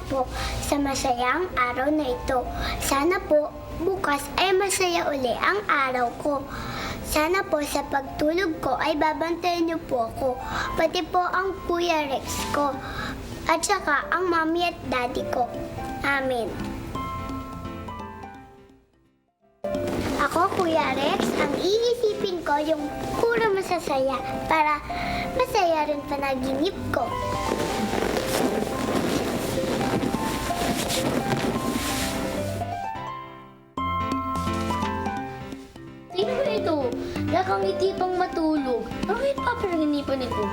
po sa masayang araw na ito. Sana po bukas ay masaya uli ang araw ko. Sana po sa pagtulog ko ay babantayan niyo po ako, pati po ang Kuya Rex ko, at saka ang mami at daddy ko. Amen. Ako, Kuya Rex, ang iisipin ko yung puro masasaya para masaya rin panaginip ko. Sino ba ito? Nakangiti pang matulog. Bakit papanaginipan ito?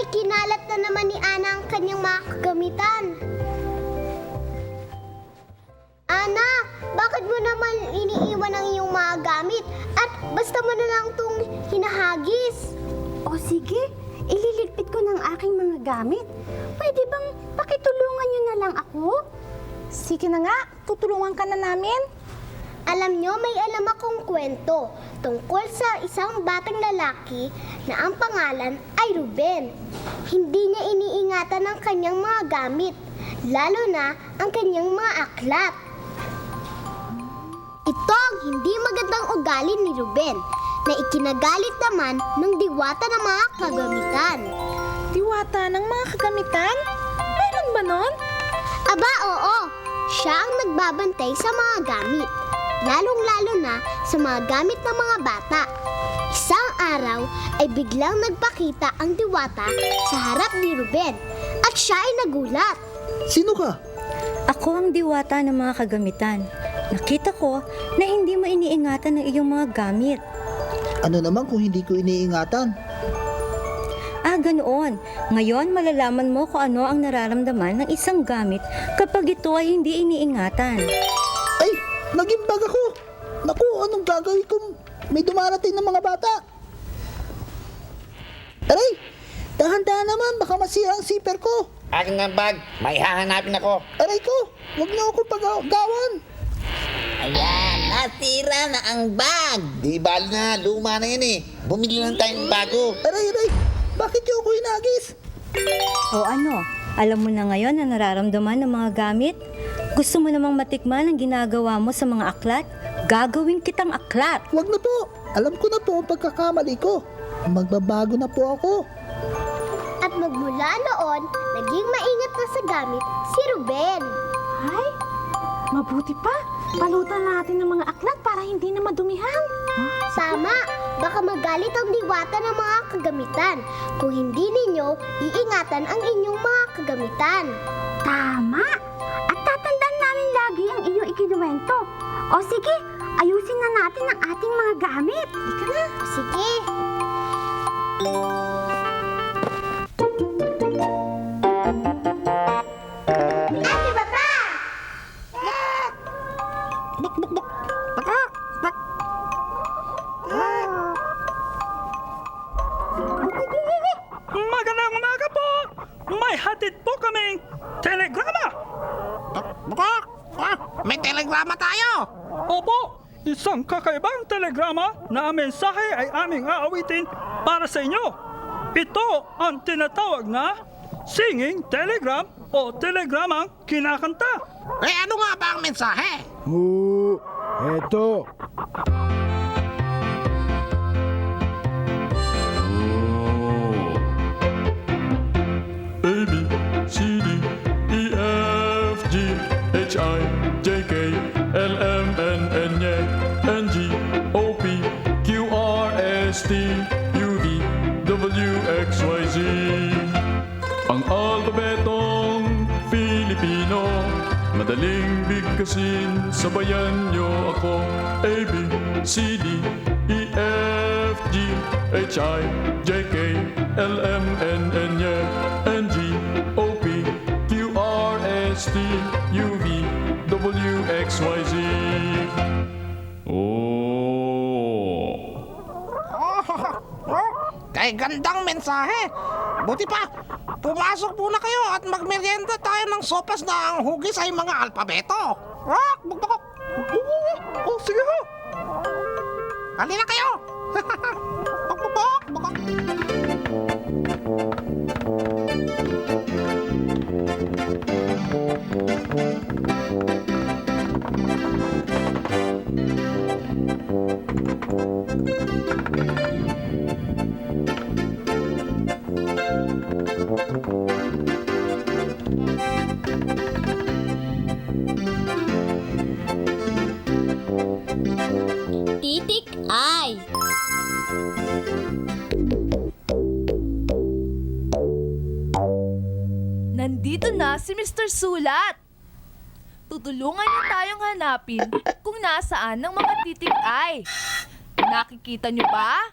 Kinalat na naman ni Ana ang kanyang mga kagamitan. Ana, bakit mo naman iniiwan ang iyong mga gamit at basta mo na lang itong hinahagis? O sige, ililigpit ko ng aking mga gamit. Pwede bang pakitulungan niyo na lang ako? Sige na nga, tutulungan ka na namin. Alam nyo, may alam akong kwento tungkol sa isang batang lalaki na ang pangalan ay Ruben. Hindi niya iniingatan ang kanyang mga gamit, lalo na ang kanyang mga aklat. Ito ang hindi magandang ugali ni Ruben na ikinagalit naman ng diwata ng mga kagamitan. Diwata ng mga kagamitan? Meron ba nun? Aba, oo. Siya ang nagbabantay sa mga gamit, lalong-lalo na sa mga gamit ng mga bata. Isang araw ay biglang nagpakita ang diwata sa harap ni Ruben at siya ay nagulat. Sino ka? Ako ang diwata ng mga kagamitan. Nakita ko na hindi mo iniingatan ang iyong mga gamit. Ano naman kung hindi ko iniingatan? Ganoon. Ngayon malalaman mo kung ano ang nararamdaman ng isang gamit kapag ito ay hindi iniingatan. Ay, naging bag ako. Naku, anong gagawin kung may dumarating ng mga bata? Aray, dahan-dahan naman, baka masira ang zipper ko. Akin ang bag, may hahanapin ako. Aray ko, huwag niyo ako pag-gawan. Ayan, nasira na ang bag. Di bali na, luma na yan eh. Bumili lang tayong bago. Aray, bakit niyo ako hinagis? O ano, alam mo na ngayon ang nararamdaman ng mga gamit? Gusto mo namang matikman ang ginagawa mo sa mga aklat? Gagawin kitang aklat. Huwag na po, alam ko na po ang pagkakamali ko. Magbabago na po ako. At magmula noon, naging maingat na sa gamit si Ruben. Ay, mabuti pa. Palutan natin ng mga aklat para hindi na madumihan. Tama, baka magalit ang diwata ng mga kagamitan kung hindi ninyo iingatan ang inyong mga kagamitan. Tama! At tatandaan namin lagi ang iyong ikinuwento. O sige, ayusin na natin ang ating mga gamit. Ika na. Sige. Ate Papa! may hatid po kaming telegrama. May telegrama tayo! Opo, isang kakaibang telegrama na ang mensahe ay aming aawitin para sa inyo. Ito ang tinatawag na singing telegram o telegramang kinakanta. Ano nga ba ang mensahe? Eto. A, B, C, D, E, F, G, H, I, J, K, L, M, N, N, G, O, P, Q, R, S, T, U, V, W, X, Y, Z. Ang alpabetong Filipino, madaling bigkasin, sabayan nyo ako. A, B, C, D, E, F, G, H, I, J, K, L, M, N, N, G, O, P, Q, R, S, T, U, V, W, X, Y, Z. Kay gandang mensahe. Buti pa, pumasok muna kayo at magmerienda tayo ng sopas na ang hugis ay mga alpabeto. Sige ho. Halina kayo! Titik ay. Nandito na si Mr. Sulat. Tutulungan niya tayong hanapin kung nasaan ang mga titik ay. Nakikita niyo ba?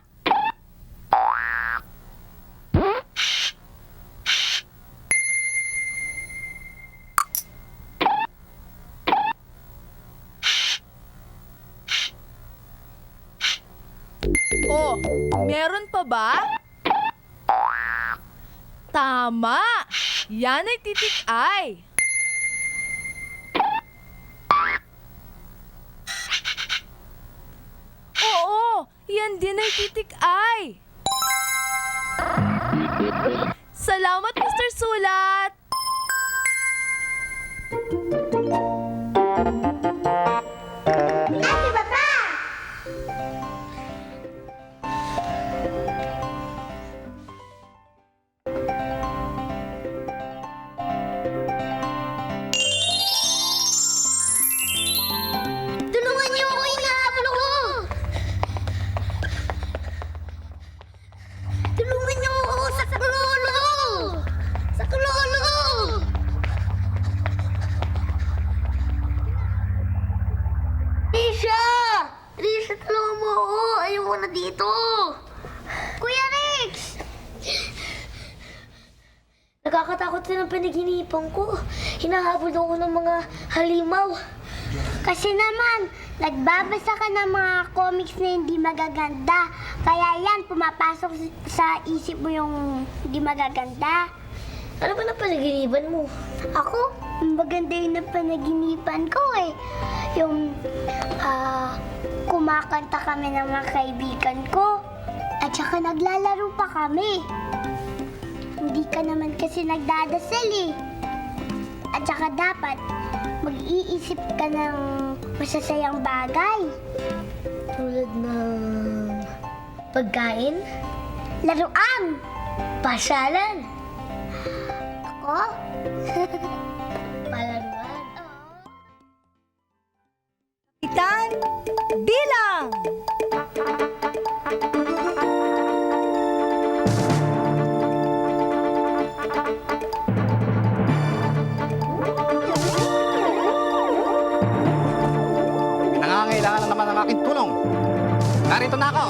Oh, meron pa ba? Tama! Yan ay titik ay. Oo, yan din ay titik ay. Salamat, Mr. Sulat! Ate Baba! Tulungan niyo ako, hinahabol ako! Tulungan niyo ako sa kulolo! Sa kulolo! Risha! Risha, tulungan mo ako! Ayoko na dito! Kuya Rex! Nakakatakot na ng panaginipan ko. Hinahabol ako ng mga halimaw. Kasi naman, nagbabasa ka ng mga comics na hindi magaganda. Kaya yan, pumapasok sa isip mo yung hindi magaganda. Ano ba na panaginipan mo? Ako, maganda yung napanaginipan ko eh. Yung kumakanta kami ng mga kaibigan ko. At saka naglalaro pa kami. Hindi ka naman kasi nagdadasal eh. At saka dapat mag-iisip ka ng masasayang bagay. Tulad ng pagkain, Laruan! pasyalan, Ako? palaruan. Kapitan Bilang! Nangangailangan na naman ng aking tulong. Narito na ako.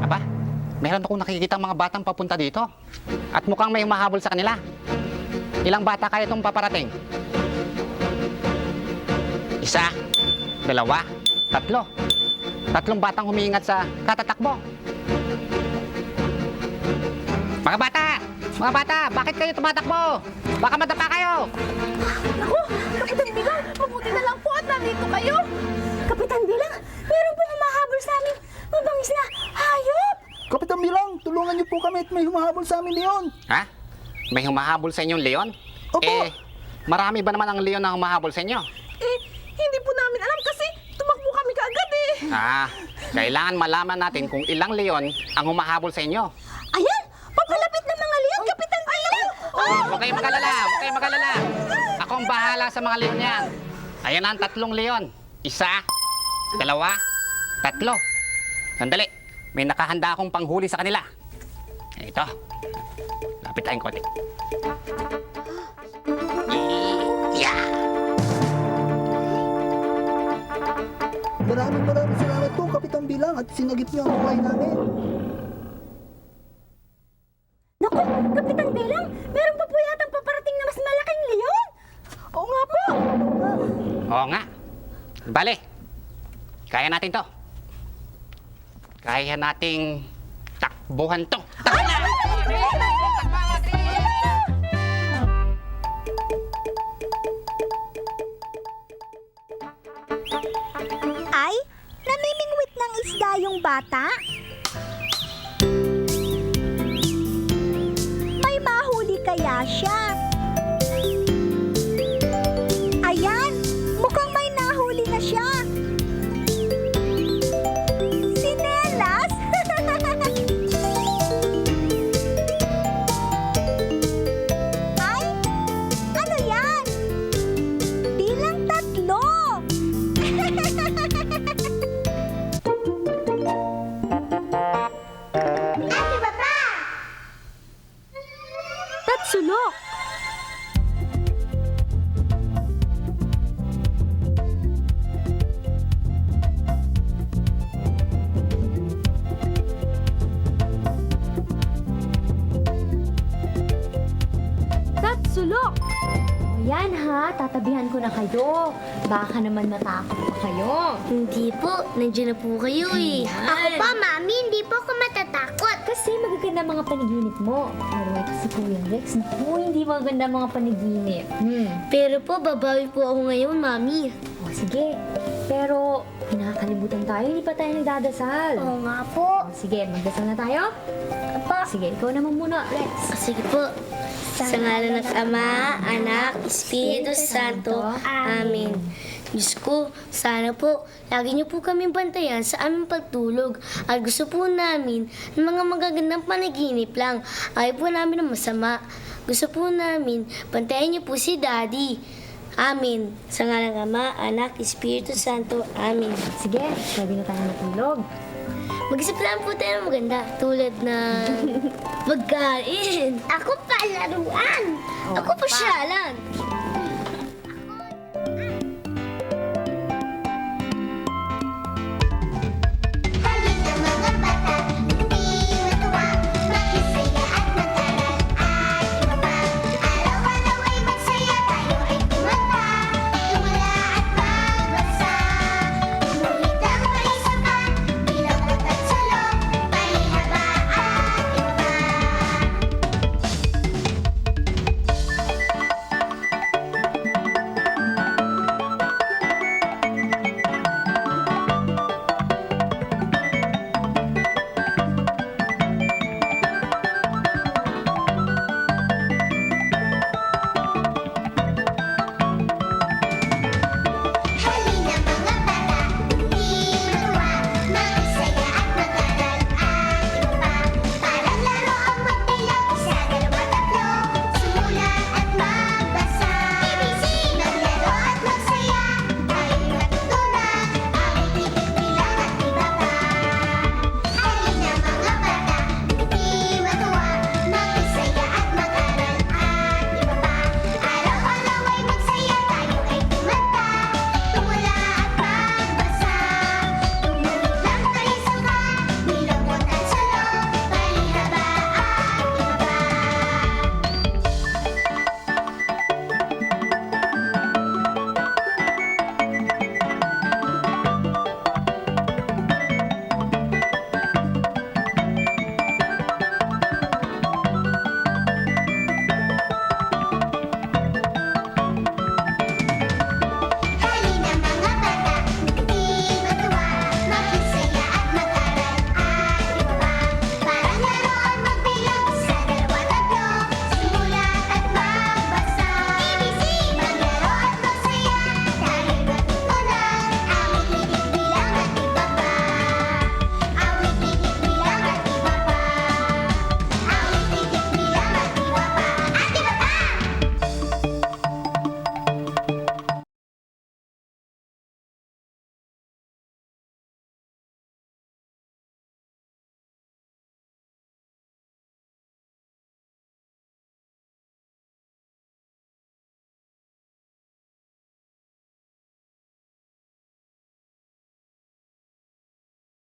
Aba, meron akong nakikita mga batang papunta dito. At mukhang may mahabol sa kanila. Ilang bata kaya itong paparating? Isa, dalawa, tatlo. Tatlong batang humiingat sa katatakbo. Mga bata, bakit kayo tumatakbo? Baka madapa kayo. Naku, Kapitan Bilang, mabuti na lang po at nandito kayo. Kapitan Bilang, meron pong humahabol sa amin. Mabangis na hayop. Kapitan Bilang, tulungan niyo po kami at may humahabol sa amin leon. Ha? May humahabol sa inyong leon? Opo. Marami ba naman ang leon na humahabol sa inyo? Hindi po namin alam kasi tumakbo kami kaagad eh. Kailangan malaman natin kung ilang leon ang humahabol sa inyo. Ayan, papalapit ng mga leon, Kapitan Bilang. Huwag kayong mag-alala. Ako ang bahala sa mga leon yan. Ayan ang 3 leon. 1, 2, 3. Sandali, may nakahanda akong panghuli sa kanila. Ito. Lapit tayong konti. Maraming salamat po, Kapitan Bilang, at sinagip niyo ang buhay namin. Naku, Kapitan Bilang, meron pa po yatang paparating na mas malaking leon. Oo nga po. Oo nga. Bale, kaya natin to. Kaya nating takbuhan to. Ay, namimingwit ng isda yung bata? May mahuli kaya siya? Ayan, mukhang may nahuli na siya. Sinelas? Ay, ano yan? Bilang 3. Sulok. Sulok! Ayan ha, tatabihan ko na kayo. Baka naman matakot pa kayo. Hindi po, nandiyan na po kayo eh. Ako pa, Mami, hindi po ako matatakot. Kasi magaganda mga panaginip mo. Pero ito si Kuya Rex, naku, hindi maganda mga panaginip. Pero po, babawi po ako ngayon, Mami. O sige, pero pinakalibutan tayo, hindi pa tayo nagdadasal. Oo nga po. Sige, magdasal na tayo? Apa. Sige, ikaw naman muna, Rex. Sige po. Sa ngalan ng Ama, Anak, Espiritu Santo. Amen. Diyos ko, sana po, lagi niyo po kami bantayan sa aming pagtulog. At gusto po namin ng mga magagandang panaginip lang. Ayaw po namin ng masama. Gusto po namin, bantayan niyo po si Daddy. Amen. Sa ngalan ng Ama, Anak, Espiritu Santo. Amen. Sige, pwede na tayo matulog. Mag-isip lang po tayo ng maganda. Tulad na pagkain. Ako pa, laruan. Ako pa syalan.